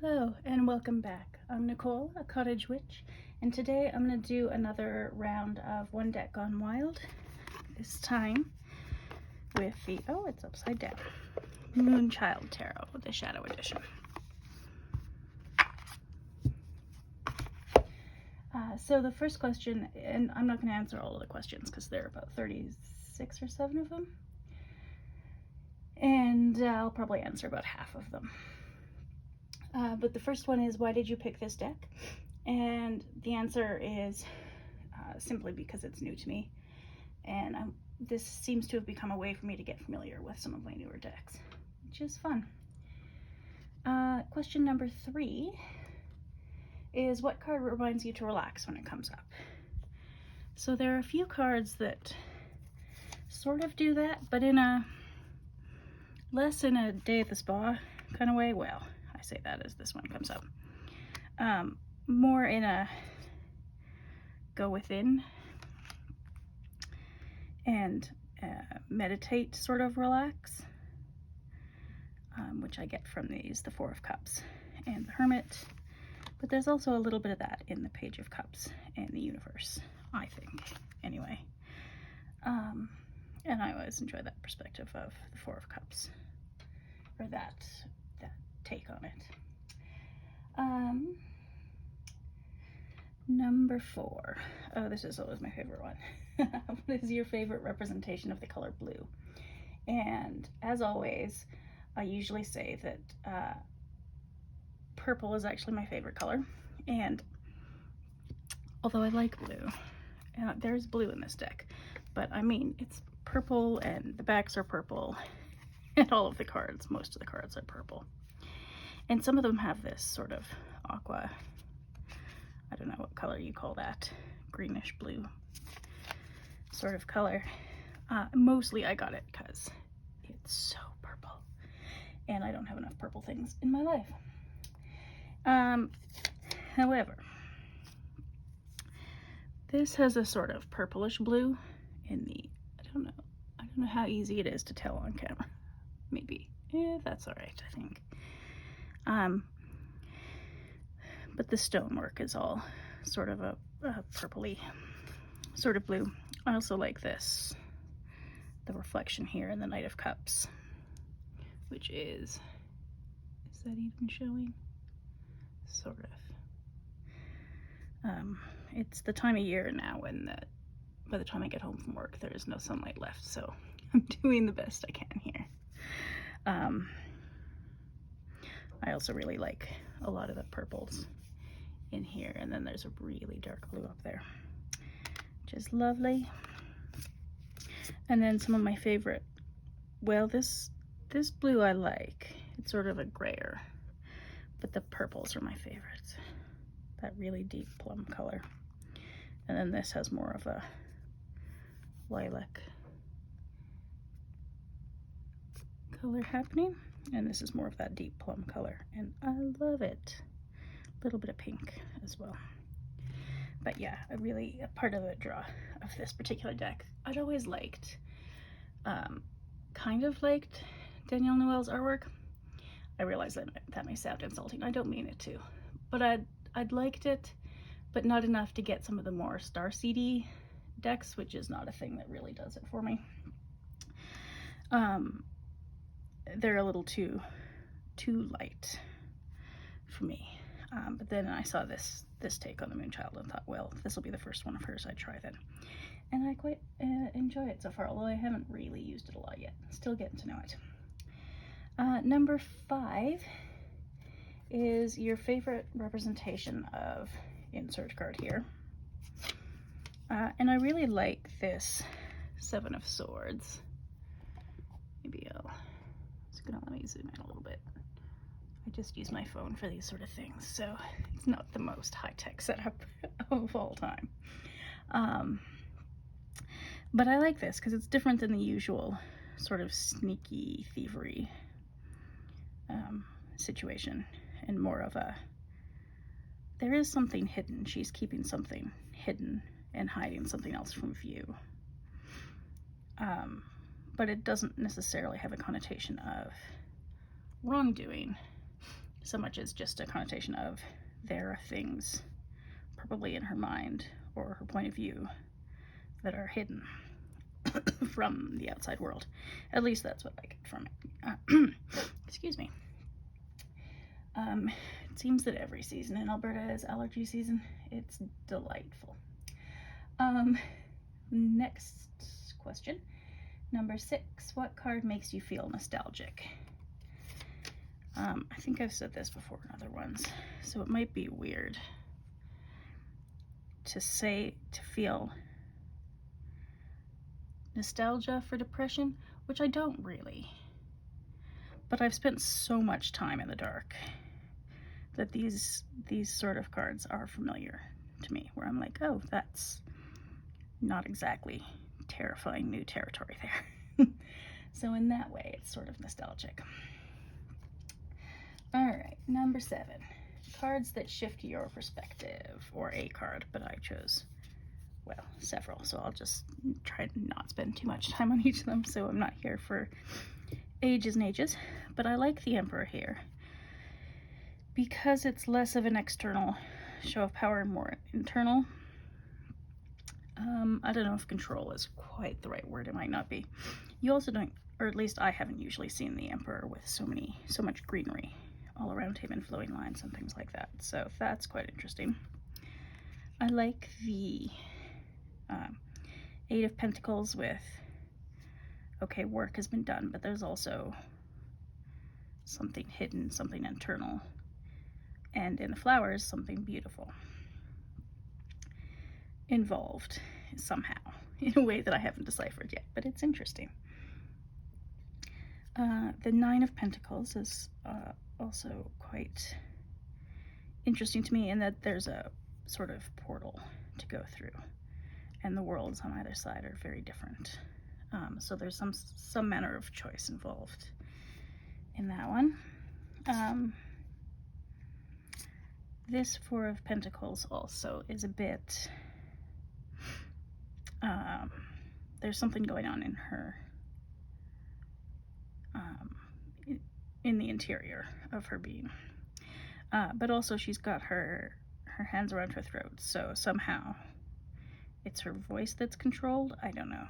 Hello and welcome back. I'm Nicole, a cottage witch, and today I'm going to do another round of One Deck Gone Wild, this time with the, oh, it's upside down, Moonchild Tarot, the Shadow Edition. So the first question, and I'm not going to answer all of the questions because there are about 36 or 7 of them, and I'll probably answer about half of them. But the first one is, why did you pick this deck? And the answer is simply because it's new to me, and this seems to have become a way for me to get familiar with some of my newer decks, which is fun. Question number 3 is, what card reminds you to relax when it comes up? So there are a few cards that sort of do that, but in a less in a day at the spa kind of way. Well, I say that as this one comes up. More in a go within and meditate, sort of relax, which I get from these, the Four of Cups and the Hermit. But there's also a little bit of that in the Page of Cups and the Universe, I think, anyway. And I always enjoy that perspective of the Four of Cups, or that take on it. Number 4. Oh, this is always my favorite one. What is your favorite representation of the color blue? And as always, I usually say that purple is actually my favorite color. And although I like blue, and there's blue in this deck, but I mean, it's purple and the backs are purple, and all of the cards, most of the cards are purple. And some of them have this sort of aqua, I don't know what color you call that, greenish blue sort of color. Mostly I got it because it's so purple, and I don't have enough purple things in my life. However, this has a sort of purplish blue in the, I don't know how easy it is to tell on camera. Maybe, that's all right, I think. But the stonework is all sort of a purpley sort of blue. I also like this, the reflection here in the Knight of Cups, which is that even showing? Sort of. It's the time of year now when by the time I get home from work, there is no sunlight left, so I'm doing the best I can here. I also really like a lot of the purples in here, and then there's a really dark blue up there, which is lovely. And then some of my favorite, well, this blue I like. It's sort of a grayer, but the purples are my favorites. That really deep plum color. And then this has more of a lilac color happening, and this is more of that deep plum color, and I love it. A little bit of pink as well. But yeah, a part of the draw of this particular deck, I'd always liked, kind of liked Danielle Noel's artwork. I realize that may sound insulting. I don't mean it to, but I'd liked it, but not enough to get some of the more starseedy decks, which is not a thing that really does it for me. They're a little too light for me. But then I saw this take on the Moonchild and thought, well, this will be the first one of hers I'd try then. And I quite enjoy it so far, although I haven't really used it a lot yet. Still getting to know it. Number 5 is your favorite representation of insert card here. And I really like this Seven of Swords. Maybe it's gonna let me zoom in a little bit. I just use my phone for these sort of things, so it's not the most high-tech setup of all time. But I like this because it's different than the usual sort of sneaky thievery situation, and more of a, there is something hidden. She's keeping something hidden and hiding something else from view. But it doesn't necessarily have a connotation of wrongdoing so much as just a connotation of there are things probably in her mind or her point of view that are hidden from the outside world. At least that's what I get from it. Excuse me. It seems that every season in Alberta is allergy season. It's delightful. Next question. Number 6. What card makes you feel nostalgic? I think I've said this before in other ones, so it might be weird to feel nostalgia for depression, which I don't really. But I've spent so much time in the dark that these sort of cards are familiar to me, where I'm like, oh, that's not exactly terrifying new territory there. So in that way, it's sort of nostalgic. All right, number 7. Cards that shift your perspective, or a card, but I chose, well, several, so I'll just try to not spend too much time on each of them, so I'm not here for ages and ages. But I like the Emperor here because it's less of an external show of power and more internal. I don't know if control is quite the right word. It might not be. You also don't, or at least I haven't usually seen the Emperor with so much greenery all around him and flowing lines and things like that. So that's quite interesting. I like the 8 of Pentacles with, okay, work has been done, but there's also something hidden, something internal, and in the flowers, something beautiful involved somehow in a way that I haven't deciphered yet, but it's interesting. The 9 of Pentacles is also quite interesting to me in that there's a sort of portal to go through, and the worlds on either side are very different. So there's some manner of choice involved in that one. This 4 of Pentacles also is a bit, there's something going on in her, in the interior of her being. But also she's got her hands around her throat, so somehow it's her voice that's controlled. I don't know.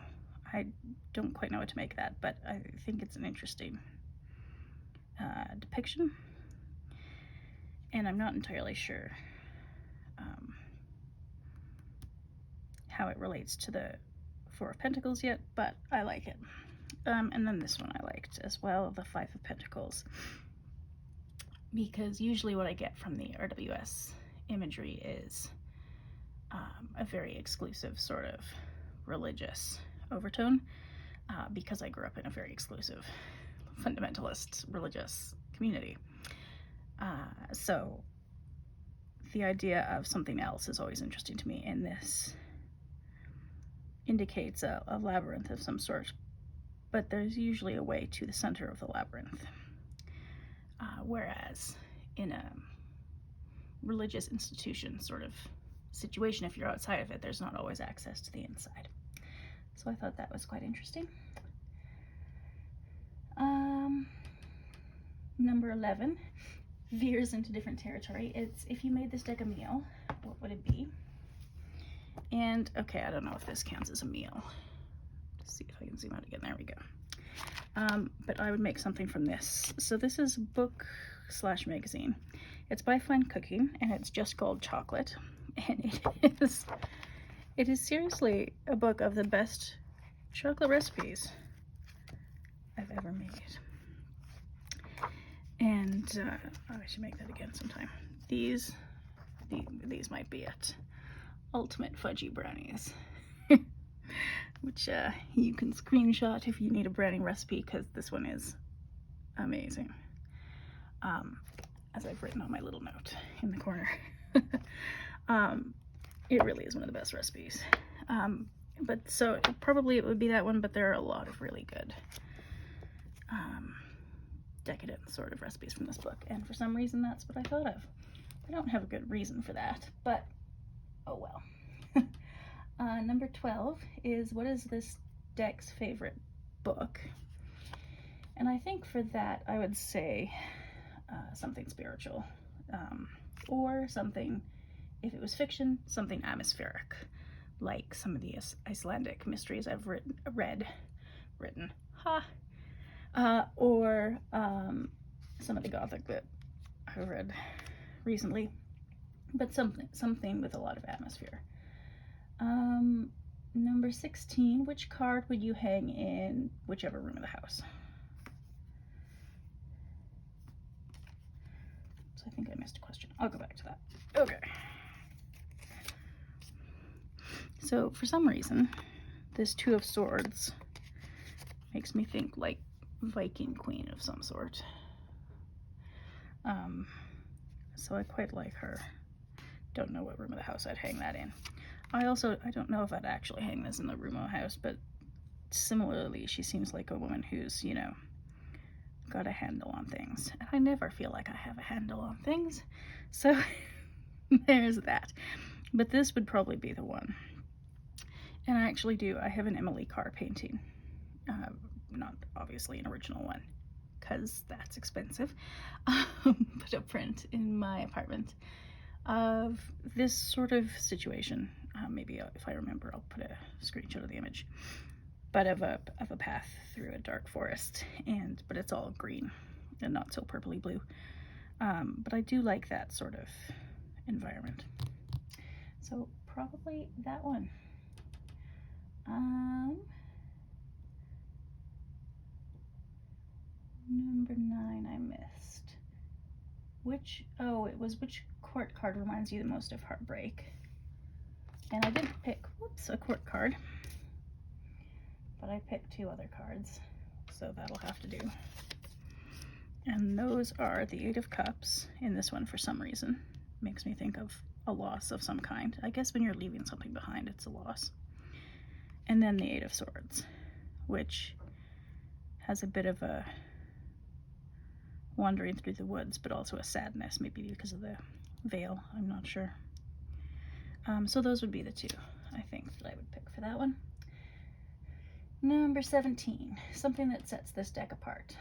I don't quite know what to make of that, but I think it's an interesting depiction. And I'm not entirely sure how it relates to the 4 of Pentacles yet, but I like it. And then this one I liked as well, the 5 of Pentacles, because usually what I get from the RWS imagery is a very exclusive sort of religious overtone, because I grew up in a very exclusive fundamentalist religious community. So the idea of something else is always interesting to me, and this indicates a labyrinth of some sort, but there's usually a way to the center of the labyrinth, whereas in a religious institution sort of situation, if you're outside of it, there's not always access to the inside. So I thought that was quite interesting. Number 11 veers into different territory. It's, if you made this deck a meal, what would it be? And okay, I don't know if this counts as a meal. Let's see if I can zoom out again. There we go. But I would make something from this. So this is a book/magazine. It's by Fun Cooking, and it's just called Chocolate. And it is seriously a book of the best chocolate recipes I've ever made. And I should make that again sometime. These might be it. Ultimate fudgy brownies, which you can screenshot if you need a brownie recipe, because this one is amazing. As I've written on my little note in the corner. It really is one of the best recipes. But so probably it would be that one, but there are a lot of really good decadent sort of recipes from this book, and for some reason that's what I thought of. I don't have a good reason for that, but oh well. Number 12 is, what is this deck's favorite book? And I think for that I would say something spiritual, or something, if it was fiction, something atmospheric, like some of the Icelandic mysteries I've written, or some of the Gothic that I read recently, but something with a lot of atmosphere. Number 16, which card would you hang in whichever room of the house? So I think I missed a question. I'll go back to that. Okay. So for some reason, this Two of Swords makes me think like Viking queen of some sort. So I quite like her. Don't know what room of the house I'd hang that in. I don't know if I'd actually hang this in the room of the house, but similarly, she seems like a woman who's, you know, got a handle on things. And I never feel like I have a handle on things. So there's that. But this would probably be the one. And I actually do. I have an Emily Carr painting. Not obviously an original one, because that's expensive. But a print in my apartment of this sort of situation. Maybe if I remember, I'll put a screenshot of the image. But of a path through a dark forest, but it's all green and not so purpley blue. But I do like that sort of environment. So probably that one. Number 9 I missed. Which court card reminds you the most of heartbreak? And I didn't pick, a court card. But I picked 2 other cards, so that'll have to do. And those are the 8 of Cups in this one for some reason. Makes me think of a loss of some kind. I guess when you're leaving something behind, it's a loss. And then the 8 of Swords, which has a bit of a wandering through the woods, but also a sadness, maybe because of the veil, I'm not sure. So those would be the 2, I think, that I would pick for that one. Number 17, something that sets this deck apart.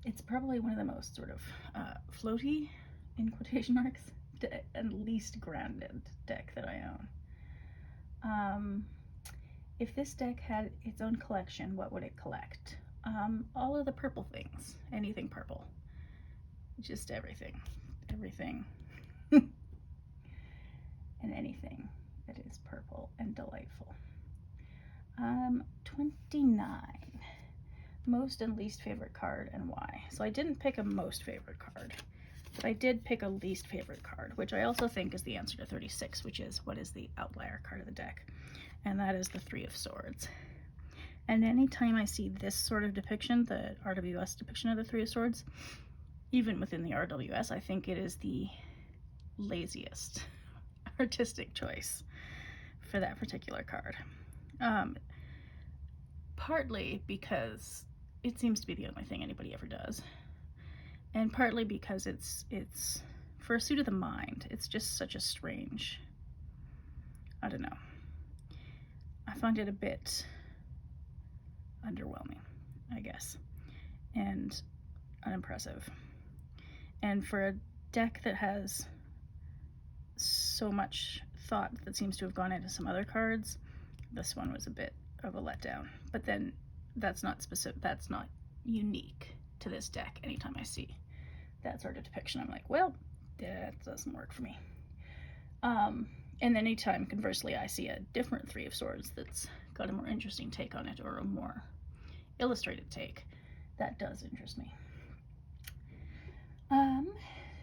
It's probably one of the most sort of floaty, in quotation marks, and least grounded deck that I own. If this deck had its own collection, what would it collect? All of the purple things, anything purple, just everything, and anything that is purple and delightful. 29, most and least favorite card and why. So I didn't pick a most favorite card, but I did pick a least favorite card, which I also think is the answer to 36, which is what is the outlier card of the deck, and that is the 3 of Swords. And anytime I see this sort of depiction, the RWS depiction of the 3 of Swords, even within the RWS, I think it is the laziest artistic choice for that particular card. Partly because it seems to be the only thing anybody ever does, and partly because it's for a suit of the mind, it's just such a strange, I don't know, I find it a bit underwhelming, I guess, and unimpressive. And for a deck that has so much thought that seems to have gone into some other cards, this one was a bit of a letdown. But then that's not specific, that's not unique to this deck. Anytime I see that sort of depiction, I'm like, well, that doesn't work for me. And anytime, conversely, I see a different 3 of Swords that's got a more interesting take on it, or a more illustrated take, that does interest me.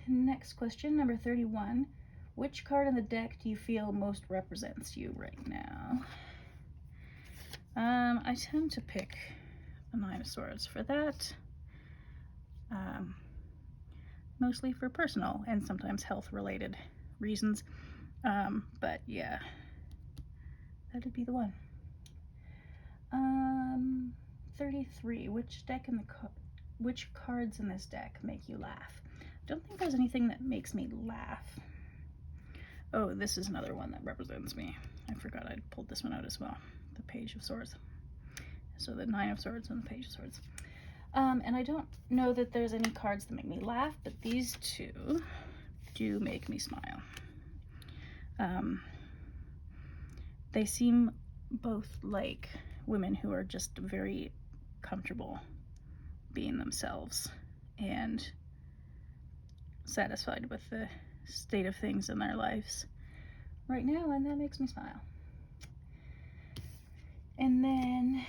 Next question, number 31. Which card in the deck do you feel most represents you right now? I tend to pick the 9 of Swords for that. Mostly for personal and sometimes health-related reasons. But yeah, that'd be the one. 33. Which cards in this deck make you laugh? I don't think there's anything that makes me laugh. Oh, this is another one that represents me. I forgot I'd pulled this one out as well. The Page of Swords. So the 9 of Swords and the Page of Swords. And I don't know that there's any cards that make me laugh, but these two do make me smile. They seem both like women who are just very comfortable being themselves and satisfied with the state of things in their lives right now, and that makes me smile. And then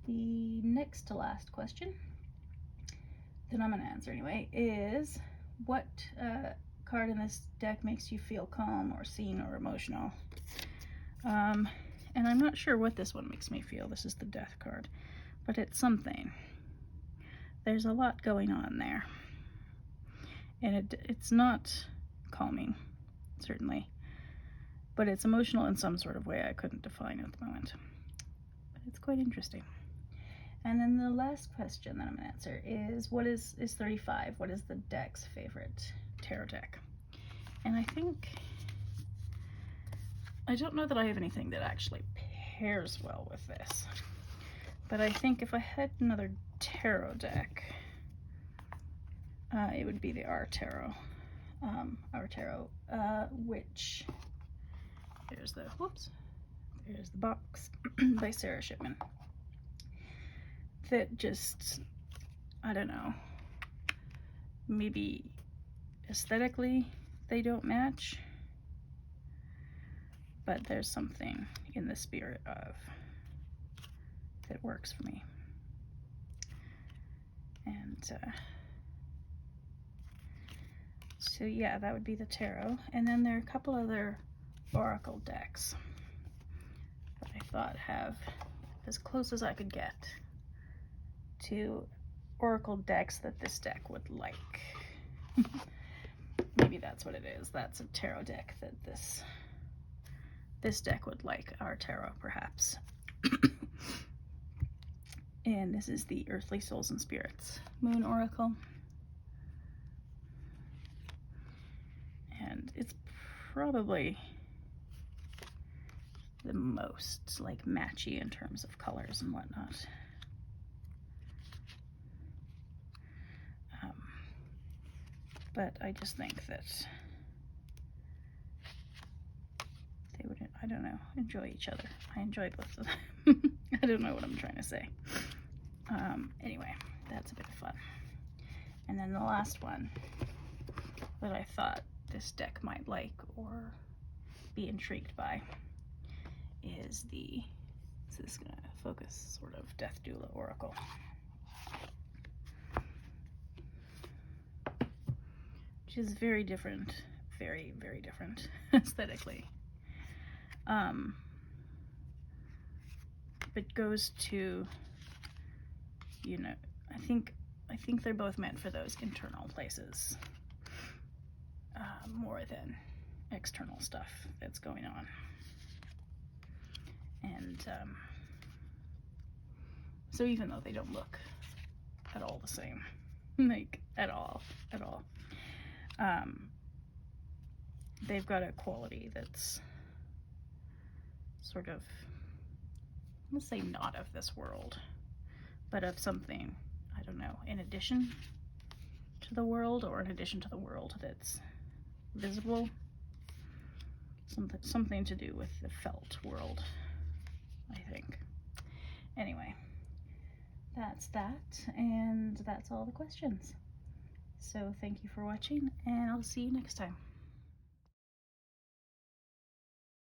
the next to last question that I'm going to answer anyway is, what card in this deck makes you feel calm or seen or emotional? And I'm not sure what this one makes me feel. This is the Death card, but it's something. There's a lot going on there, and it's not calming, certainly, but it's emotional in some sort of way I couldn't define at the moment. But it's quite interesting. And then the last question that I'm going to answer is, what is 35? What is the deck's favorite tarot deck? And I don't know that I have anything that actually pairs well with this, but I think if I had another tarot deck, it would be the Our Tarot, which, there's the box by Sarah Shipman, that just, I don't know, maybe aesthetically they don't match, but there's something in the spirit of that works for me. And so yeah, that would be the tarot. And then there are a couple other oracle decks that I thought have as close as I could get to oracle decks that this deck would like. Maybe that's what it is. That's a tarot deck that this deck would like. Our Tarot, perhaps. And this is the Earthly Souls and Spirits Moon Oracle. And it's probably the most like matchy in terms of colors and whatnot. But I just think that they would, I don't know, enjoy each other. I enjoy both of them. I don't know what I'm trying to say. Anyway, that's a bit of fun. And then the last one that I thought this deck might like or be intrigued by is the, so this is going to focus, sort of, Death Doula Oracle. Which is very different, very, very different aesthetically. But goes to, you know, I think they're both meant for those internal places more than external stuff that's going on. And so even though they don't look at all the same, like at all, they've got a quality that's sort of, let's say, not of this world, but of something, I don't know, in addition to the world, or in addition to the world that's visible. Something to do with the felt world, I think. Anyway, that's that, and that's all the questions. So thank you for watching, and I'll see you next time.